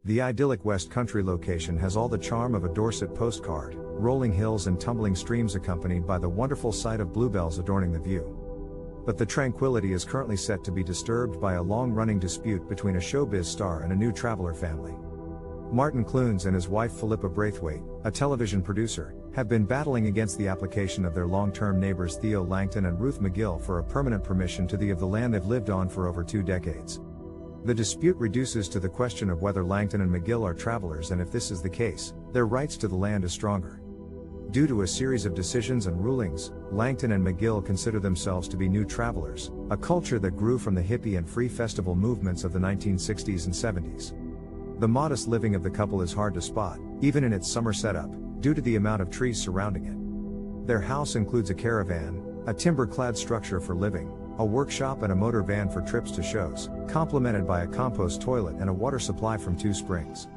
The idyllic West Country location has all the charm of a Dorset postcard, rolling hills and tumbling streams accompanied by the wonderful sight of bluebells adorning the view. But the tranquility is currently set to be disturbed by a long-running dispute between a showbiz star and a new traveler family. Martin Clunes and his wife Philippa Braithwaite, a television producer, have been battling against the application of their long-term neighbors Theo Langton and Ruth McGill for a permanent permission to the land they've lived on for over 2 decades. The dispute reduces to the question of whether Langton and McGill are travelers, and if this is the case, their rights to the land is stronger. Due to a series of decisions and rulings, Langton and McGill consider themselves to be new travelers, a culture that grew from the hippie and free festival movements of the 1960s and 70s. The modest living of the couple is hard to spot, even in its summer setup, due to the amount of trees surrounding it. Their house includes a caravan, a timber-clad structure for living, a workshop and a motor van for trips to shows, complemented by a compost toilet and a water supply from 2 springs.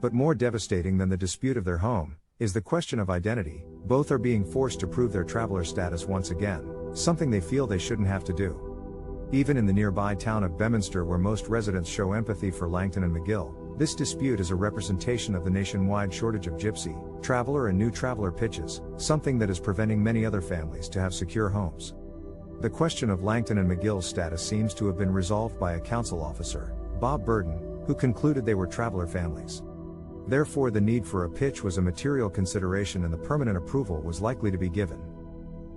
But more devastating than the dispute of their home, is the question of identity. Both are being forced to prove their traveler status once again, something they feel they shouldn't have to do. Even in the nearby town of Beaminster, where most residents show empathy for Langton and McGill, this dispute is a representation of the nationwide shortage of gypsy, traveler and new traveler pitches, something that is preventing many other families to have secure homes. The question of Langton and McGill's status seems to have been resolved by a council officer, Bob Burden, who concluded they were traveler families. Therefore, the need for a pitch was a material consideration and the permanent approval was likely to be given.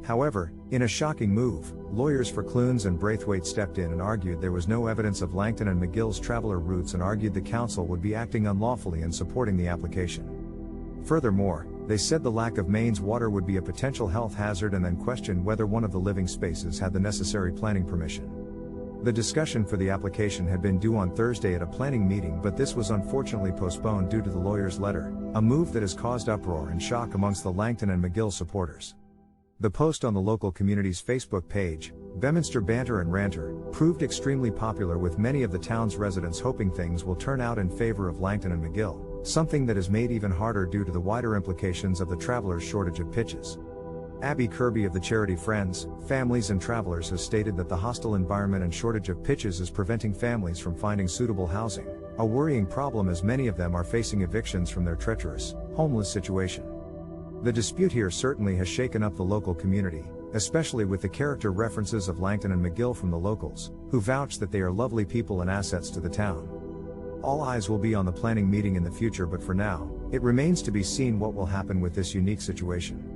However, in a shocking move, lawyers for Clunes and Braithwaite stepped in and argued there was no evidence of Langton and McGill's traveler roots and argued the council would be acting unlawfully in supporting the application. Furthermore, they said the lack of mains water would be a potential health hazard and then questioned whether one of the living spaces had the necessary planning permission. The discussion for the application had been due on Thursday at a planning meeting, but this was unfortunately postponed due to the lawyer's letter, a move that has caused uproar and shock amongst the Langton and McGill supporters. The post on the local community's Facebook page, Beaminster Banter and Ranter, proved extremely popular, with many of the town's residents hoping things will turn out in favor of Langton and McGill, something that is made even harder due to the wider implications of the travelers' shortage of pitches. Abby Kirby of the charity Friends, Families and Travelers has stated that the hostile environment and shortage of pitches is preventing families from finding suitable housing, a worrying problem as many of them are facing evictions from their treacherous, homeless situation. The dispute here certainly has shaken up the local community, especially with the character references of Langton and McGill from the locals, who vouch that they are lovely people and assets to the town. All eyes will be on the planning meeting in the future, but for now, it remains to be seen what will happen with this unique situation.